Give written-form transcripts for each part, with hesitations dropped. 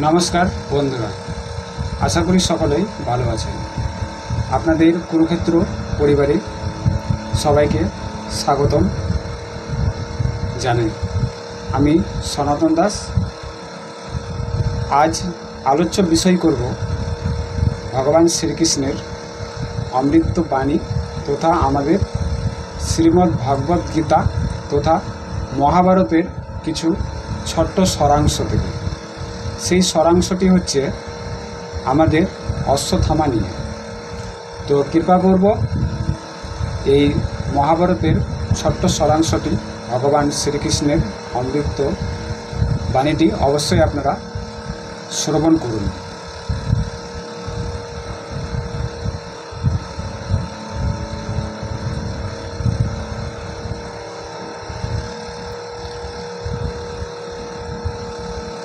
নমস্কার বন্ধুরা, আশা করি সকলেই ভালো আছেন। আপনাদের কুরুক্ষেত্র পরিবারে সবাইকে স্বাগতম জানাই। আমি সনাতন দাস। আজ আলোচ্য বিষয় করব ভগবান শ্রীকৃষ্ণের অমৃত বাণী তথা আমাদের শ্রীমদ্ ভগবদ গীতা তথা মহাভারতের কিছু ছোট্ট সারাংশ থেকে। সেই সারাংশটি হচ্ছে আমাদের অশ্বত্থামা নিয়ে। তো কৃপা করব এই মহাভারতের ছোট্ট সারাংশটি ভগবান শ্রীকৃষ্ণের অমৃত বাণীটি অবশ্যই আপনারা শ্রবণ করুন।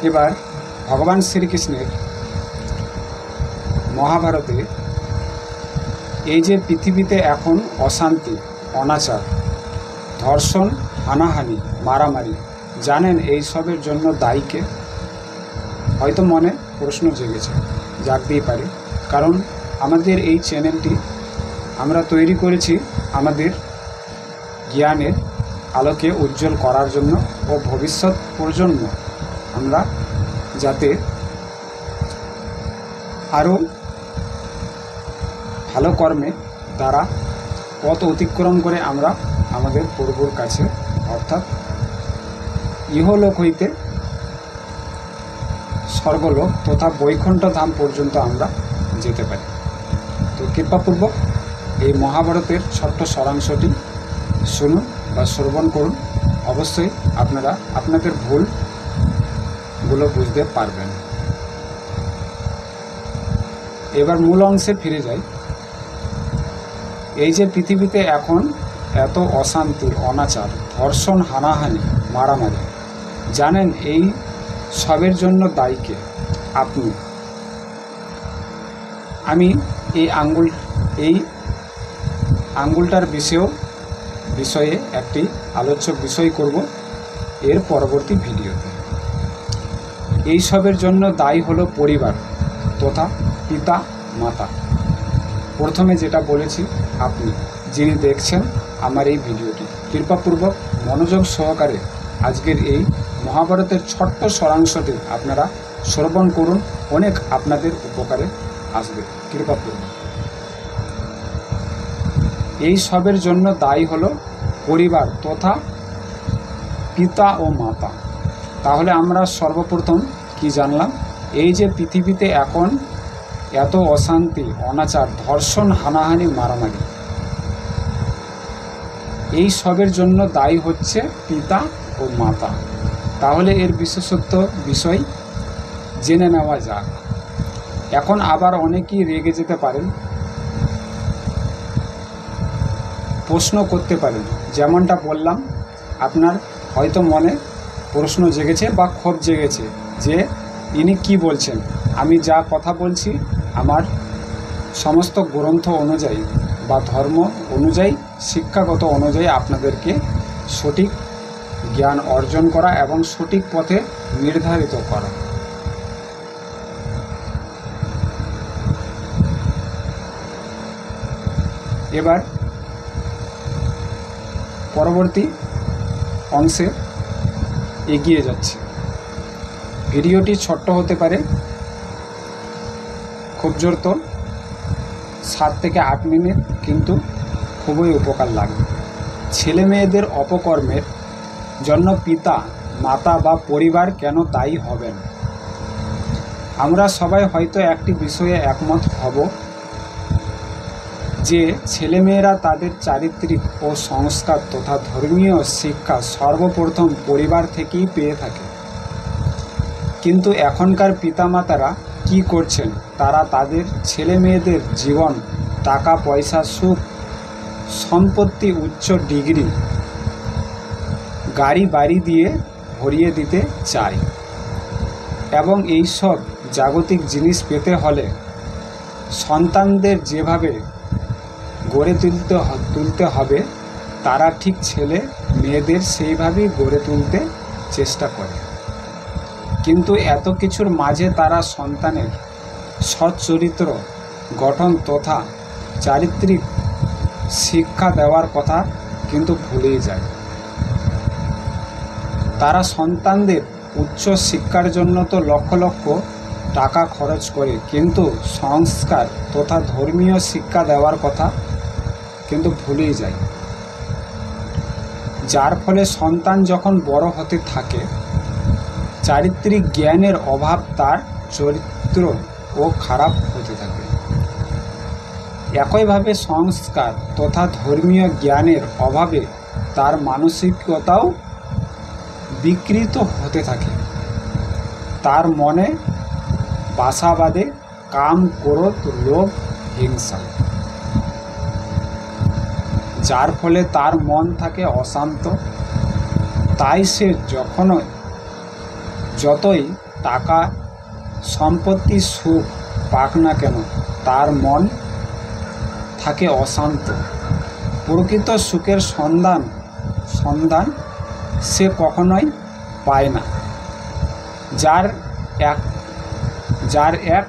এবার ভগবান শ্রীকৃষ্ণের মহাভারতে এই যে পৃথিবীতে এখন অশান্তি, অনাচার, ধর্ষণ, হানাহানি, মারামারি, জানেন এই সবের জন্য দায়ীকে? হয়তো মনে প্রশ্ন জাগতেই পারে, কারণ আমাদের এই চ্যানেলটি আমরা তৈরি করেছি আমাদের জ্ঞানের আলোকে উজ্জ্বল করার জন্য ও ভবিষ্যৎ প্রজন্ম আমরা যাতে আরও ভালো কর্মে দ্বারা পথ অতিক্রম করে আমরা আমাদের প্রভুর কাছে অর্থাৎ ইহলোক হইতে স্বর্গলোক তথা বৈকুণ্ঠ ধাম পর্যন্ত আমরা যেতে পারি। তো কৃপাপূর্বক এই মহাভারতের ছোট্ট সারাংশটি শুনুন বা শ্রবণ করুন। অবশ্যই আপনারা আপনাদের ভুলগুলো বুঝতে পারবেন। এবার মূল অংশে ফিরে যাই। এই যে পৃথিবীতে এখন এত অশান্তি, অনাচার, ধর্ষণ, হানাহানি, মারামারি, জানেন এই সবের জন্য দায়ীকে? আপনি। আমি এই আঙ্গুলটার বিষয়ে একটি আলোচ্য বিষয় করব এর পরবর্তী ভিডিওতে। এই সবের জন্য দায়ী হলো পরিবার তথা পিতা মাতা। প্রথমে যেটা বলেছি, আপনি যিনি দেখছেন আমার এই ভিডিওটি, কৃপাপূর্বক মনোযোগ সহকারে আজকের এই মহাভারতের ছোট্ট সারাংশটি আপনারা শ্রবণ করুন। অনেক আপনাদের উপকারে আসবে কৃপাপূর্বক। এই সবের জন্য দায়ী হলো পরিবার তথা পিতা ও মাতা। তাহলে আমরা সর্বপ্রথম কি জানলাম? এই যে পৃথিবীতে এখন এত অশান্তি, অনাচার, ধর্ষণ, হানাহানি, মারামারি, এই সবের জন্য দায়ী হচ্ছে পিতা ও মাতা। তাহলে এর বিশেষত্ব বিষয় জেনে নেওয়া যাক। এখন আবার অনেকেই রেগে যেতে পারেন, প্রশ্ন করতে পারেন। যেমনটা বললাম, আপনার হয়তো মনে প্রশ্ন জেগেছে বা ক্ষোভ জেগেছে যে ইনি কি বলছেন। আমি যা কথা বলছি আমার সমস্ত গ্রন্থ অনুযায়ী বা ধর্ম অনুযায়ী, শিক্ষাগত অনুযায়ী আপনাদেরকে সঠিক জ্ঞান অর্জন করা এবং সঠিক পথে নির্ধারিত করা। এবার পরবর্তী অংশে এগিয়ে যাচ্ছে। ভিডিওটি ছোট্ট হতে পারে, খুব জোর তো 7 থেকে 8 মিনিট, কিন্তু খুবই উপকার লাগবে। ছেলে মেয়েদের অপকর্মের জন্য পিতা মাতা বা পরিবার কেন দায়ী হবেন? আমরা সবাই হয়তো একটি বিষয়ে একমত হব যে ছেলেমেয়েরা তাদের চারিত্রিক ও সংস্কার তথা ধর্মীয় শিক্ষা সর্বপ্রথম পরিবার থেকেই পেয়ে থাকে। কিন্তু এখনকার পিতামাতারা কি করছেন? তারা তাদের ছেলে মেয়েদের জীবন, টাকা পয়সা, সুখ সম্পত্তি, উচ্চ ডিগ্রি, গাড়ি বাড়ি দিয়ে ভরিয়ে দিতে চায়। এবং এই সব জাগতিক জিনিস পেতে হলে সন্তানদের যেভাবে গড়ে তুলতে হবে, তারা ঠিক ছেলে মেয়েদের সেইভাবেই গড়ে তুলতে চেষ্টা করে। কিন্তু এত কিছুর মাঝে তারা সন্তানের সৎ চরিত্র গঠন তথা চারিত্রিক শিক্ষা দেওয়ার কথা কিন্তু ভুলেই যায়। তারা সন্তানদের উচ্চ শিক্ষার জন্য তো লক্ষ লক্ষ টাকা খরচ করে, কিন্তু সংস্কার তথা ধর্মীয় শিক্ষা দেওয়ার কথা কিন্তু ভুলেই যায়। যার ফলে সন্তান যখন বড় হতে থাকে, চারিত্রিক জ্ঞানের অভাব তার চরিত্র ও খারাপ হতে থাকে। একইভাবে সংস্কার তথা ধর্মীয় জ্ঞানের অভাবে তার মানসিকতাও বিকৃত হতে থাকে। তার মনে বাসা বাঁধে কাম, ক্রোধ, লোভ, হিংসা, যার ফলে তার মন থাকে অশান্ত। তাই সে যতই টাকা, সম্পত্তি, সুখ পাক না কেন, তার মন থাকে অশান্ত। প্রকৃত সুখের সন্ধান সে কখনোই পায় না। যার এক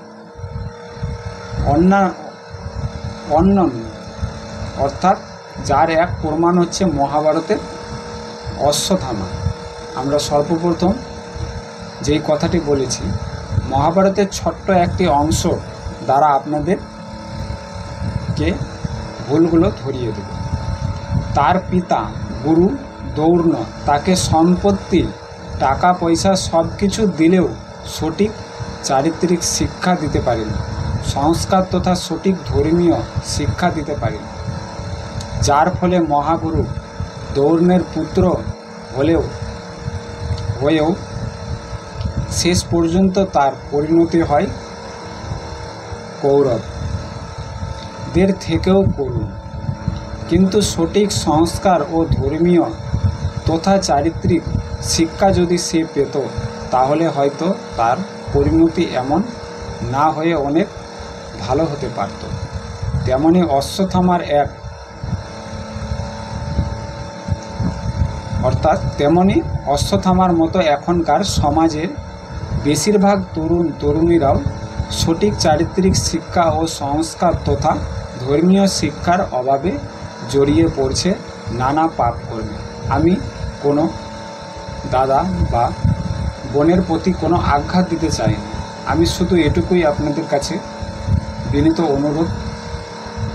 অনন্য অর্থাৎ যার এক প্রমাণ হচ্ছে মহাভারতের অশ্বত্থামা। আমরা সর্বপ্রথম যেই কথাটি বলেছি, মহাভারতের ছোট্ট একটি অংশ দ্বারা আপনাদেরকে ভুলগুলো ধরিয়ে দেব। তার পিতা গুরু দ্রোণ তাকে সম্পত্তি, টাকা পয়সা সব কিছু দিলেও সঠিক চারিত্রিক শিক্ষা দিতে পারেন, সংস্কার তথা সঠিক ধর্মীয় শিক্ষা দিতে পারেন। যার ফলে মহাগুরু দ্রোণের পুত্র হয়েও শেষ পর্যন্ত তার পরিণতি হয় কৌরবদের থেকেও করুণ। কিন্তু সঠিক সংস্কার ও ধর্মীয় তথা চারিত্রিক শিক্ষা যদি সে পেত, তাহলে হয়তো তার পরিণতি এমন না হয়ে অনেক ভালো হতে পারত। তেমনি অশ্বত্থামার মতো এখনকার সমাজের বেশিরভাগ তরুণীরাও সঠিক চারিত্রিক শিক্ষা ও সংস্কার তথা ধর্মীয় শিক্ষার অভাবে জড়িয়ে পড়ছে নানা পাপ কর্মে। আমি কোনো দাদা বা বোনের প্রতি কোনো আঘাত দিতে চাই না। আমি শুধু এটুকুই আপনাদের কাছে বিনীত অনুরোধ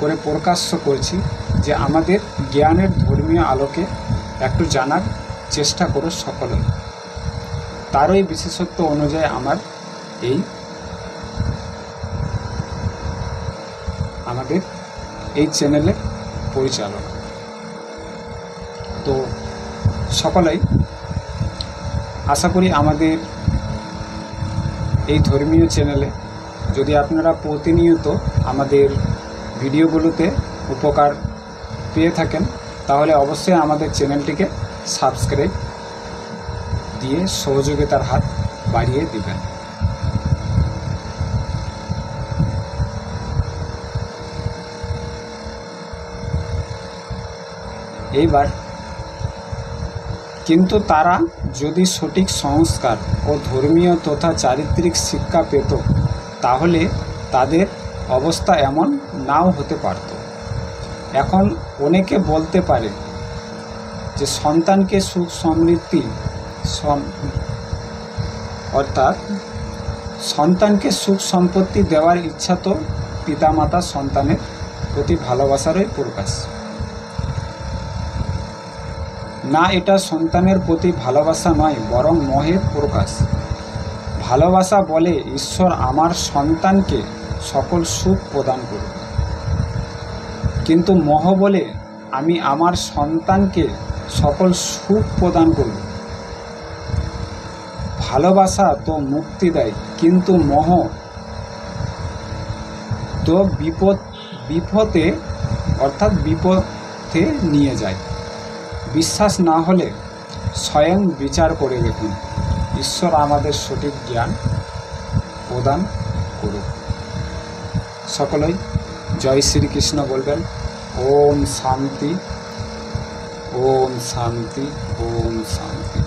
করে প্রকাশ্য করছি যে আমাদের জ্ঞানের ধর্মীয় আলোকে একটু জানার চেষ্টা করো সকলে। তারই বিশেষত্ব অনুযায়ী আমাদের এই চ্যানেলের পরিচালনা। তো সকলেই আশা করি আমাদের এই ধর্মীয় চ্যানেলে যদি আপনারা প্রতিনিয়ত আমাদের ভিডিওগুলোতে উপকার পেয়ে থাকেন, তাহলে অবশ্যই আমাদের চ্যানেলটিকে সাবস্ক্রাইব দিয়ে সহযোগিতার হাত বাড়িয়ে দিবেন। এইবার কিন্তু তারা যদি সঠিক সংস্কার ও ধর্মীয় তথা চারিত্রিক শিক্ষা পেত, তাহলে তাদের অবস্থা এমন নাও হতে পারত। এখন অনেকে বলতে পারে যে সন্তানকে সুখ সমৃদ্ধি অর্থাৎ সন্তানকে সুখ সম্পত্তি দেওয়ার ইচ্ছা তো পিতামাতা সন্তানের প্রতি ভালোবাসারই প্রকাশ। না, এটা সন্তানের প্রতি ভালোবাসা নয়, বরং মোহের প্রকাশ। ভালোবাসা বলে ঈশ্বর আমার সন্তানকে সকল সুখ প্রদান করুন, কিন্তু মোহ বলে আমি আমার সন্তানকে সকল সুখ প্রদান করব। ভালোবাসা তো মুক্তি দেয়, কিন্তু মোহ তো বিপদে নিয়ে যায়। বিশ্বাস না হলে স্বয়ং বিচার করে দেখুন। ঈশ্বর আমাদের সঠিক জ্ঞান প্রদান করুক। সকলেই জয় শ্রীকৃষ্ণ বলবেন। ওম শান্তি, ওম শান্তি, ওম শান্তি।